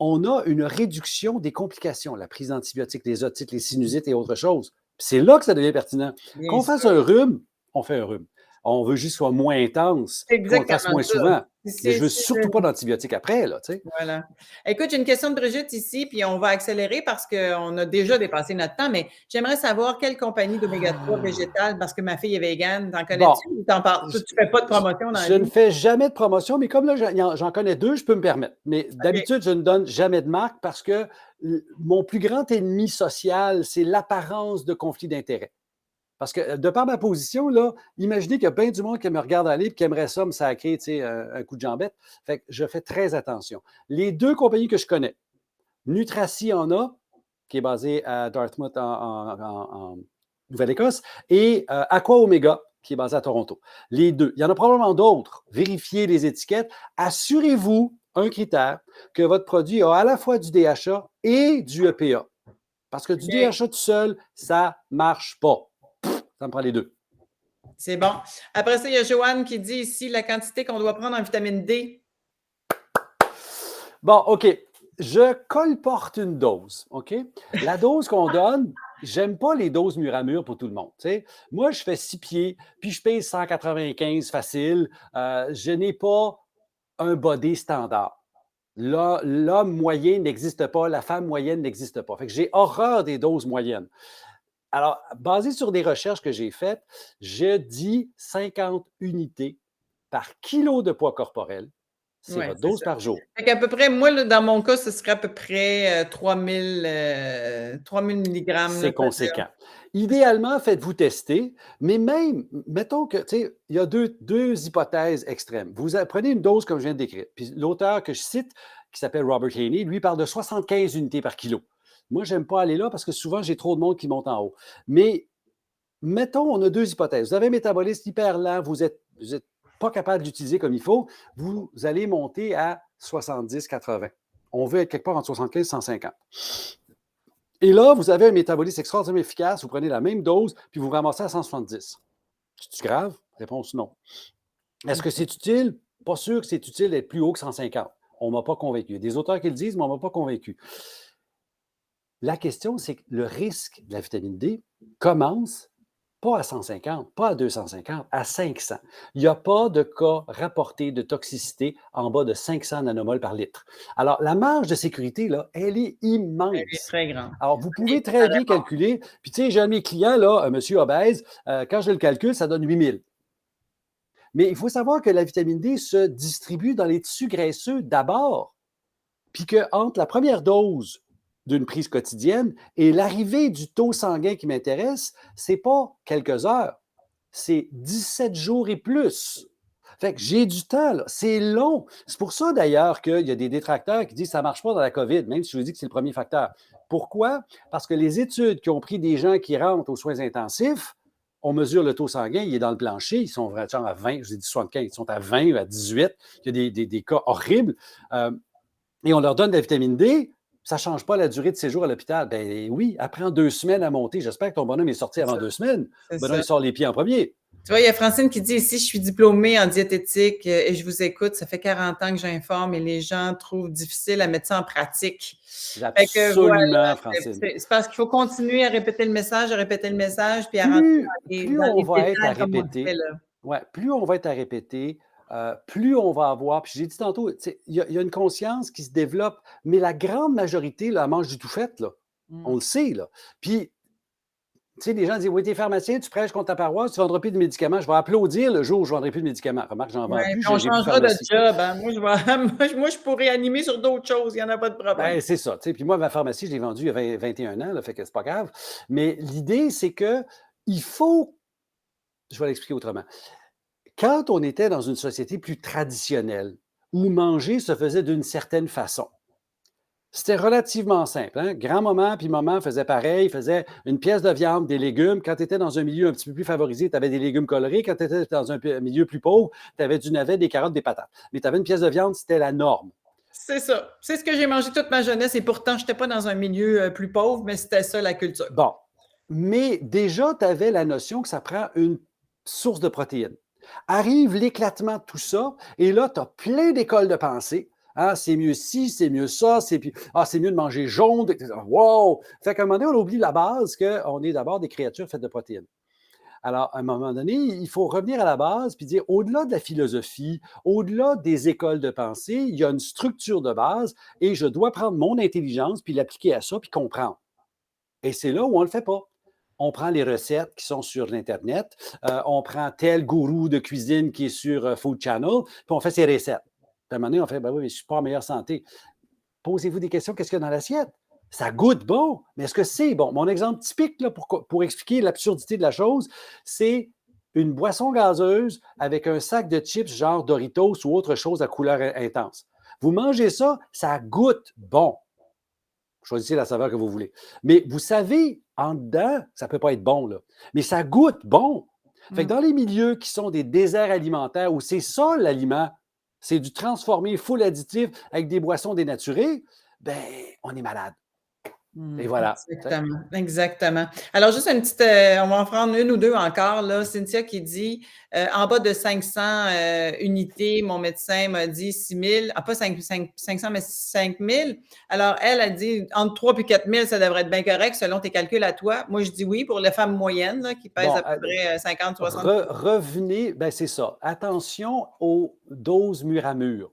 on a une réduction des complications, la prise d'antibiotiques, les otites, les sinusites et autres choses. Puis c'est là que ça devient pertinent. Bien Qu'on fasse sûr. un rhume, on fait un rhume. On veut juste qu'il soit moins intense, C'est puis qu'on le fasse exactement moins ça. souvent. Mais C'est je veux c'est surtout pas d'antibiotiques après, là, tu sais. voilà. Écoute, j'ai une question de Brigitte ici, puis on va accélérer parce qu'on a déjà dépassé notre temps, mais j'aimerais savoir quelle compagnie d'oméga 3 végétale, parce que ma fille est végane, t'en Bon, connais-tu ou t'en parles? Toi, je, tu fais pas de promotion dans la je ne vie? fais jamais de promotion, mais comme là, j'en connais 2, je peux me permettre. Mais OK. d'habitude, je ne donne jamais de marque parce que mon plus grand ennemi social, c'est l'apparence de conflit d'intérêts. Parce que de par ma position, là, imaginez qu'il y a bien du monde qui me regarde aller et qui aimerait ça me sacrer, tu sais, un coup de jambette. Fait que je fais très attention. Les 2 compagnies que je connais, Nutraci en a, qui est basée à Dartmouth en Nouvelle-Écosse, et Aqua Omega, qui est basée à Toronto. Les 2. Il y en a probablement d'autres. Vérifiez les étiquettes. Assurez-vous, un critère, que votre produit a à la fois du DHA et du EPA. Parce que du Bien, DHA tout seul, ça ne marche pas. Ça me prend les 2. c'est bon. Après ça, il y a Joanne qui dit ici la quantité qu'on doit prendre en vitamine D. Bon, OK. Je colporte une dose, OK? La dose qu'on donne, j'aime pas les doses mur à mur pour tout le monde. Tu sais. Moi, je fais 6 pieds, puis je pèse 195 facile. Je n'ai pas un body standard. L'homme moyen n'existe pas, la femme moyenne n'existe pas. Fait que j'ai horreur des doses moyennes. Alors, basé sur des recherches que j'ai faites, je dis 50 unités par kilo de poids corporel. C'est Oui, votre c'est dose ça. par jour. Fait qu'à peu près, moi, là, dans mon cas, ce serait à peu près 3000 milligrammes, là, C'est conséquent. Idéalement, faites-vous tester, mais même, mettons que, tu sais, il y a deux hypothèses extrêmes. Vous prenez une dose comme je viens de décrire, puis l'auteur que je cite, qui s'appelle Robert Haney, lui parle de 75 unités par kilo. Moi, je n'aime pas aller là parce que souvent, j'ai trop de monde qui monte en haut. Mais mettons, on a 2 hypothèses. Vous avez un métabolisme hyper lent, vous êtes pas capable d'utiliser comme il faut, vous allez monter à 70-80. On veut être quelque part entre 75 et 150. Et là, vous avez un métabolisme extraordinairement efficace, vous prenez la même dose, puis vous ramassez à 170. C'est-tu grave? Réponse non. Est-ce que c'est utile? Pas sûr que c'est utile d'être plus haut que 150. On ne m'a pas convaincu. Il y a des auteurs qui le disent, mais on ne m'a pas convaincu. La question, c'est que le risque de la vitamine D commence pas à 150, pas à 250, à 500. Il n'y a pas de cas rapportés de toxicité en bas de 500 nanomoles par litre. Alors, la marge de sécurité, là, elle est Elle est immense. très grande. Alors, vous OK, pouvez ça très bien répond. calculer. Puis, tu sais, j'ai un de mes clients, là, un monsieur obèse, quand je le calcule, ça donne 8000. Mais il faut savoir que la vitamine D se distribue dans les tissus graisseux d'abord, puis qu'entre la première dose d'une prise quotidienne et l'arrivée du taux sanguin qui m'intéresse, c'est pas quelques heures, c'est 17 jours et plus. Fait que j'ai du temps, là. C'est long. C'est pour ça, d'ailleurs, qu'il y a des détracteurs qui disent que ça ne marche pas dans la COVID, même si je vous dis que c'est le premier facteur. Pourquoi? Parce que les études qui ont pris des gens qui rentrent aux soins intensifs, on mesure le taux sanguin, il est dans le plancher, ils sont genre à 20, je vous ai dit 75, ils sont à 20, à 18, il y a des cas horribles. Et on leur donne de la vitamine D, ça ne change pas la durée de séjour à l'hôpital. Ben oui, après 2 semaines à monter, j'espère que ton bonhomme est sorti C'est avant ça, 2 semaines. c'est Bonhomme, ça. il sort les pieds en premier. Tu vois, il y a Francine qui dit ici, je suis diplômée en diététique et je vous écoute. Ça fait 40 ans que j'informe et les gens trouvent difficile à mettre ça en pratique. Fait que voilà, Absolument, Francine. c'est parce qu'il faut continuer à répéter le message, puis à rentrer Plus, dans plus dans on les va être à détails comme on le fait répéter, là. ouais, plus on va être à répéter, plus on va avoir. Puis j'ai dit tantôt, tu sais, il y a une conscience qui se développe, mais la grande majorité, là, elle mange du tout fait, là. On Mmh. le sait, là. Puis, tu sais, les gens disent, oui, t'es pharmacien, tu prêches contre ta paroisse, tu ne vendras plus de médicaments. Je vais applaudir le jour où je ne vendrai plus de médicaments. Remarque, j'en Ouais, vends plus, puis on j'ai plus de changera de pharmacie. job, hein. Moi, je vais moi, je pourrais animer sur d'autres choses, il y en a pas de problème. Ben, c'est ça. Tu sais, puis moi, ma pharmacie, je l'ai vendue il y a 21 ans, là, fait que c'est pas grave. Mais l'idée, c'est que il faut, je vais l'expliquer autrement. Quand on était dans une société plus traditionnelle, où manger se faisait d'une certaine façon, c'était relativement simple. Hein? Grand-maman puis maman faisaient pareil, faisaient une pièce de viande, des légumes. Quand tu étais dans un milieu un petit peu plus favorisé, tu avais des légumes colorés. Quand tu étais dans un milieu plus pauvre, tu avais du navet, des carottes, des patates. Mais tu avais une pièce de viande, c'était la norme. C'est ça. C'est ce que j'ai mangé toute ma jeunesse et pourtant, je n'étais pas dans un milieu, plus pauvre, mais c'était ça la culture. Bon, mais déjà, tu avais la notion que ça prend une source de protéines. Arrive l'éclatement de tout ça, et là, tu as plein d'écoles de pensée. Ah, c'est mieux ci, c'est mieux ça, c'est mieux de manger jaune. Wow! Fait qu'à un moment donné, on oublie la base qu'on est d'abord des créatures faites de protéines. Alors, à un moment donné, il faut revenir à la base puis dire, au-delà de la philosophie, au-delà des écoles de pensée, il y a une structure de base et je dois prendre mon intelligence puis l'appliquer à ça puis comprendre. Et c'est là où on ne le fait pas. On prend les recettes qui sont sur l'Internet, on prend tel gourou de cuisine qui est sur Food Channel, puis on fait ses recettes. Puis à un moment donné, on fait, ben oui, mais je ne suis pas en meilleure santé. Posez-vous des questions, qu'est-ce qu'il y a dans l'assiette? Ça goûte bon, mais est-ce que c'est bon? Mon exemple typique là, pour expliquer l'absurdité de la chose, c'est une boisson gazeuse avec un sac de chips genre Doritos ou autre chose à couleur intense. Vous mangez ça, ça goûte bon. Choisissez la saveur que vous voulez. Mais vous savez, en dedans, ça ne peut pas être bon, là. Mais ça goûte bon. Fait que Mmh. dans les milieux qui sont des déserts alimentaires où c'est ça l'aliment, c'est du transformé full additif avec des boissons dénaturées, ben, on est malade. Mmh, Et voilà. exactement, exactement. Alors juste une petite, on va en prendre une ou 2 encore là. Cynthia qui dit, en bas de 500, unités, mon médecin m'a dit 6 000, ah pas 500 mais 5 000. Alors elle, a dit entre 3 et 4 000, ça devrait être bien correct selon tes calculs à toi. Moi, je dis oui pour les femmes moyennes là, qui pèsent Bon, à peu près, 50-60. revenez, ben c'est ça. Attention aux doses mur à mur.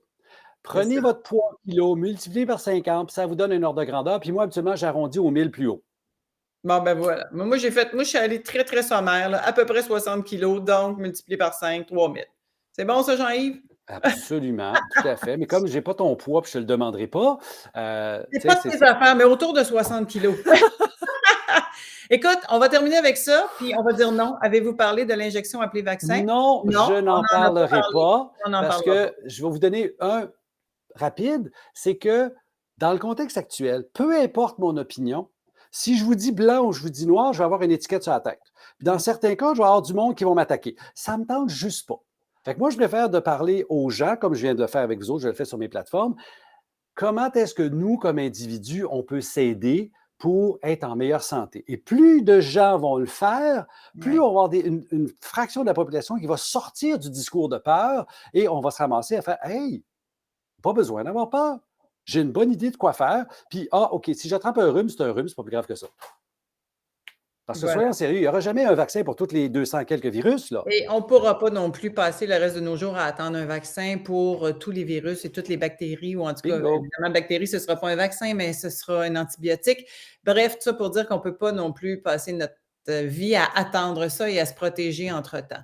C'est Prenez ça. votre poids en kilos, multipliez par 50, puis ça vous donne un ordre de grandeur. Puis moi, habituellement, j'arrondis au 1000 plus haut. Bon, ben voilà. Moi, je suis allée très, très sommaire, là, à peu près 60 kilos, donc multiplié par 5, 3 000. C'est bon ça, Jean-Yves? Absolument, tout à fait. Mais comme je n'ai pas ton poids, puis je ne te le demanderai pas, C'est tu sais, pas c'est de tes ça. affaires, mais autour de 60 kilos. Écoute, on va terminer avec ça, puis on va dire non. Avez-vous parlé de l'injection appelée vaccin? Non, Non, je on n'en n'en a pas parlerai parlé. pas On n'en parce parlera pas. que je vais vous donner un rapide, c'est que dans le contexte actuel, peu importe mon opinion, si je vous dis blanc ou je vous dis noir, je vais avoir une étiquette sur la tête. Puis dans Mmh. certains cas, je vais avoir du monde qui vont m'attaquer. Ça ne me tente juste pas. Fait que moi, je préfère de parler aux gens, comme je viens de le faire avec vous autres, je le fais sur mes plateformes. Comment est-ce que nous, comme individus, on peut s'aider pour être en meilleure santé? Et plus de gens vont le faire, plus Ouais. on va avoir une fraction de la population qui va sortir du discours de peur et on va se ramasser à faire Hey, pas besoin d'avoir peur. J'ai une bonne idée de quoi faire. Puis, ah, OK, si j'attrape un rhume, c'est pas plus grave que ça. Parce que Voilà. soyons sérieux, il n'y aura jamais un vaccin pour tous les 200 quelques virus, là. Et on ne pourra pas non plus passer le reste de nos jours à attendre un vaccin pour tous les virus et toutes les bactéries, ou en tout cas, Bingo! évidemment, bactéries, ce ne sera pas un vaccin, mais ce sera un antibiotique. Bref, tout ça pour dire qu'on ne peut pas non plus passer notre vie à attendre ça et à se protéger entre-temps.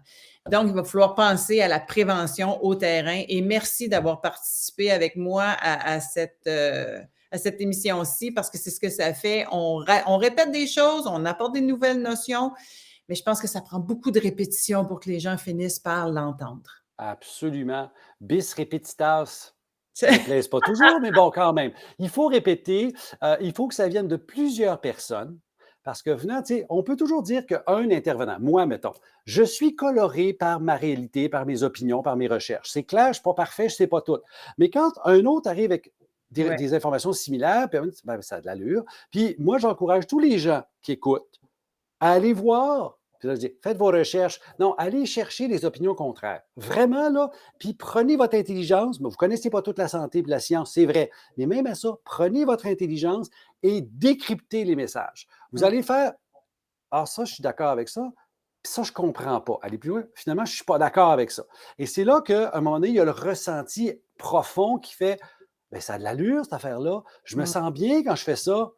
Donc, il va falloir penser à la prévention au terrain, et merci d'avoir participé avec moi à cette émission-ci, parce que c'est ce que ça fait. On répète des choses, on apporte des nouvelles notions, mais je pense que ça prend beaucoup de répétition pour que les gens finissent par l'entendre. Absolument. Bis repetitatis. Ça ne me plaise pas toujours, mais bon, quand même. Il faut répéter, il faut que ça vienne de plusieurs personnes, parce que venant, tu sais, on peut toujours dire qu'un intervenant, moi, mettons, je suis coloré par ma réalité, par mes opinions, par mes recherches. C'est clair, je ne suis pas parfait, je ne sais pas tout. Mais quand un autre arrive avec Ouais. des informations similaires, puis ben, ça a de l'allure. Puis moi, j'encourage tous les gens qui écoutent à aller voir. Puis là, je dis, faites vos recherches. Non, allez chercher les opinions contraires. Vraiment, là, puis prenez votre intelligence. Mais vous ne connaissez pas toute la santé et la science, c'est vrai. Mais même à ça, prenez votre intelligence et décryptez les messages. Vous Mmh. allez faire, ah, ça, je suis d'accord avec ça. Puis ça, je ne comprends pas. Allez plus loin. Finalement, je ne suis pas d'accord avec ça. Et c'est là qu'à un moment donné, il y a le ressenti profond qui fait, bien, ça a de l'allure, cette affaire-là. Je me Mmh. sens bien quand je fais ça.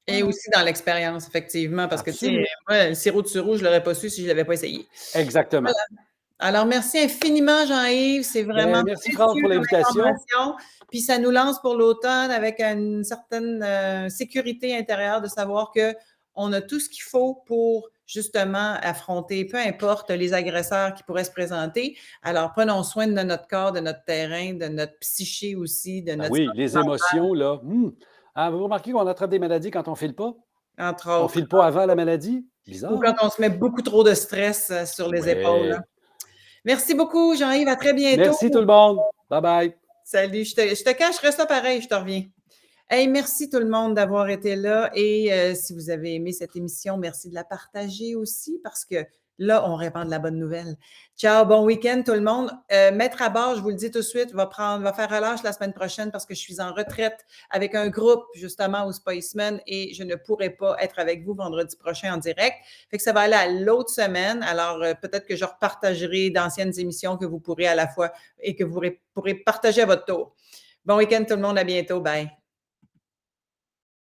Et Ah, aussi dans l'expérience, effectivement, parce que, tu sais, absolument. moi, le sirop de sureau, je ne l'aurais pas su si je ne l'avais pas essayé. Exactement. Voilà. Alors, merci infiniment, Jean-Yves. C'est vraiment Ben, merci France précieux pour comme l'invitation. information. Puis ça nous lance pour l'automne avec une certaine sécurité intérieure de savoir qu'on a tout ce qu'il faut pour justement affronter, peu importe les agresseurs qui pourraient se présenter. Alors, prenons soin de notre corps, de notre terrain, de notre psyché aussi, de Ben notre oui, santé les émotions, là. Ah, vous remarquez qu'on attrape des maladies quand on ne file pas? mentale, entre On ne autres. file pas avant la maladie? Ou Bizarre, quand hein? on se met beaucoup trop de stress sur les épaules, hein. Oui. Merci beaucoup, Jean-Yves. À très bientôt. Merci tout le monde. Bye bye. Salut, je te cacherai ça pareil, je te reviens. Hey, merci tout le monde d'avoir été là, et si vous avez aimé cette émission, merci de la partager aussi, parce que là, on répand de la bonne nouvelle. Ciao, bon week-end tout le monde. Maître à bord, je vous le dis tout de suite, va faire relâche la semaine prochaine parce que je suis en retraite avec un groupe justement au Spiceman, et je ne pourrai pas être avec vous vendredi prochain en direct. Fait que ça va aller à l'autre semaine. Alors, peut-être que je repartagerai d'anciennes émissions que vous pourrez à la fois et que vous pourrez partager à votre tour. Bon week-end tout le monde, à bientôt. Bye.